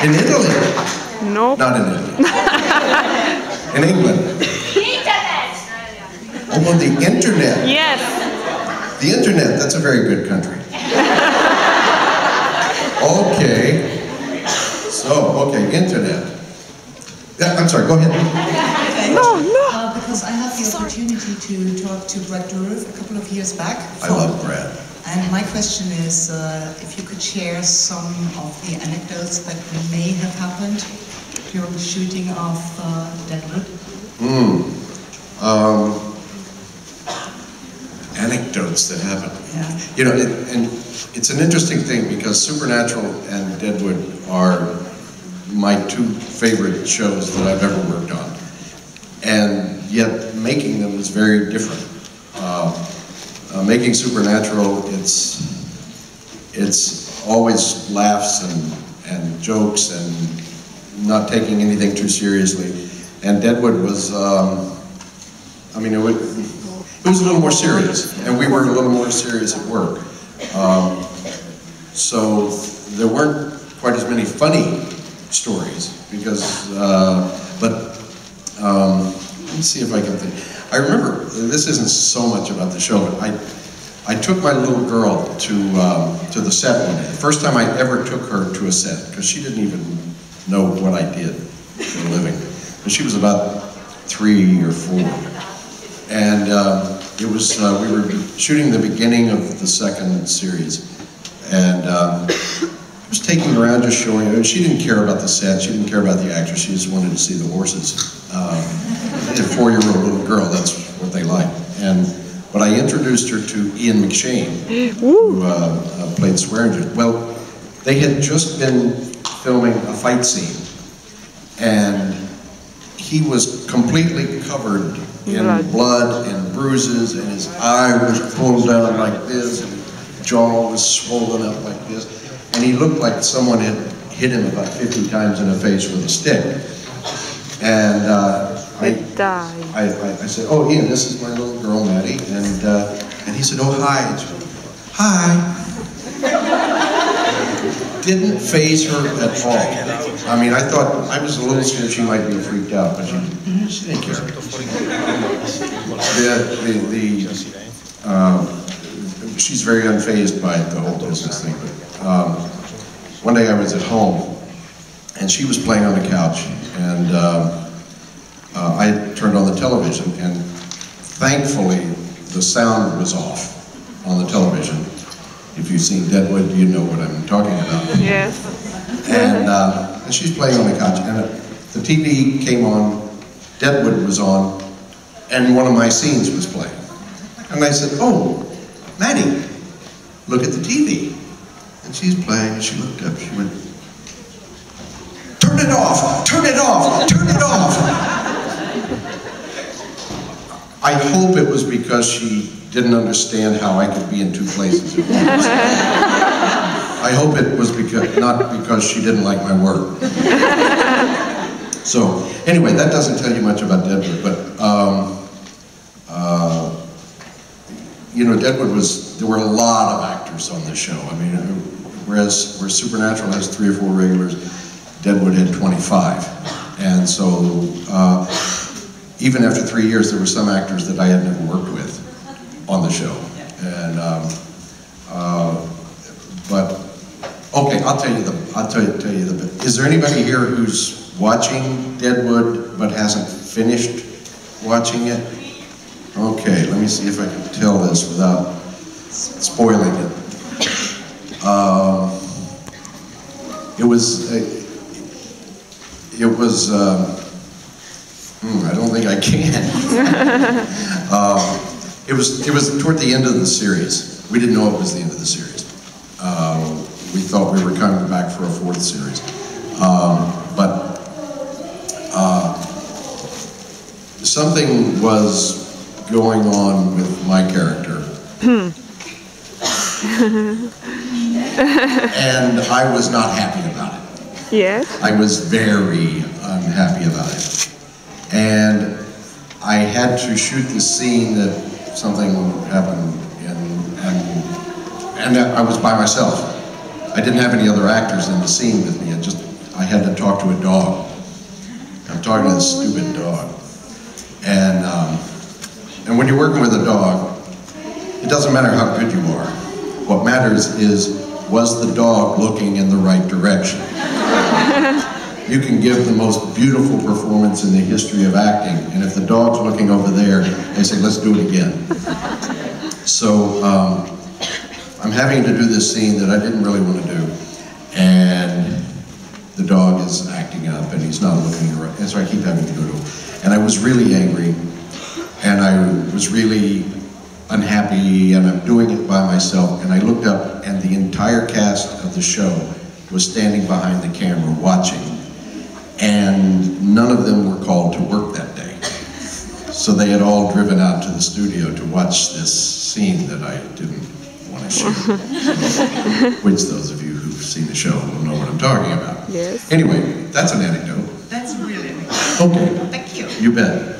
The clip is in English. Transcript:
In Italy? Nope. Not in Italy. In England? Internet! Oh, on the internet. Yes. The internet, that's a very good country. Okay. So, okay, internet. Yeah, I'm sorry, go ahead. No. Because I had the opportunity to talk to Brad Dourif a couple of years back. I love Brad. And my question is, if you could share some of the anecdotes that may have happened during the shooting of Deadwood. Anecdotes that happen. Yeah. You know, and it's an interesting thing because Supernatural and Deadwood are my two favorite shows that I've ever worked on. And yet making them is very different. Making Supernatural, it's always laughs and jokes and not taking anything too seriously. And Deadwood was, I mean, it was a little more serious, and we were a little more serious at work. So there weren't quite as many funny stories because, let me see if I can think. I remember, this isn't so much about the show, but I took my little girl to the set one day. The first time I ever took her to a set, because she didn't even know what I did for a living. But she was about 3 or 4. And it was, we were shooting the beginning of the second series. And I was taking her around, just showing her. And she didn't care about the set, she didn't care about the actors, she just wanted to see the horses. A 4-year-old little girl, that's what they like. But I introduced her to Ian McShane, who played Swearingen. Well, they had just been filming a fight scene, and he was completely covered in blood and bruises, and his eye was pulled down like this, and his jaw was swollen up like this, and he looked like someone had hit him about 50 times in the face with a stick. And I said, "Oh, Ian, this is my little girl, Maddie," and he said, "Oh, hi." Hi. Didn't faze her at all. I mean, I thought, I was a little scared she might be freaked out, but she didn't care. She's very unfazed by the whole business thing. One day I was at home, and she was playing on the couch, and I turned on the television, and thankfully the sound was off on the television. If you've seen Deadwood, you know what I'm talking about. Yes. And she's playing on the couch, and the TV came on, Deadwood was on, and one of my scenes was playing. And I said, "Oh, Maddie, look at the TV." And she's playing, and she looked up, she went, "Turn it off! Turn it off! Turn it off!" I hope it was because she didn't understand how I could be in 2 places at once. I hope it was not because she didn't like my work. So, anyway, that doesn't tell you much about Deadwood, but, you know, Deadwood there were a lot of actors on the show. I mean, where Supernatural has 3 or 4 regulars, Deadwood had 25. And so, even after 3 years, there were some actors that I had never worked with on the show. And, but, okay, I'll tell you the bit. Is there anybody here who's watching Deadwood but hasn't finished watching it? Okay, let me see if I can tell this without spoiling it. I don't think I can. It was toward the end of the series. We didn't know it was the end of the series. We thought we were coming back for a 4th series. But something was going on with my character. And I was not happy about it. Yes. I was very unhappy about it. And I had to shoot the scene that something happened, and I was by myself. I didn't have any other actors in the scene with me. I had to talk to a dog. I'm talking to this stupid dog. And when you're working with a dog, it doesn't matter how good you are. What matters is, was the dog looking in the right direction? You can give the most beautiful performance in the history of acting, and if the dog's looking over there, they say, let's do it again. So I'm having to do this scene that I didn't really want to do, and the dog is acting up and he's not looking right, and so I keep having to go to him. And I was really angry, and I was really unhappy, and I'm doing it by myself, and I looked up and the entire cast of the show was standing behind the camera watching, and none of them were called to work that day. So they had all driven out to the studio to watch this scene that I didn't want to shoot. Which those of you who've seen the show will know what I'm talking about. Yes. Anyway, that's an anecdote. That's really Okay. Thank you. You bet.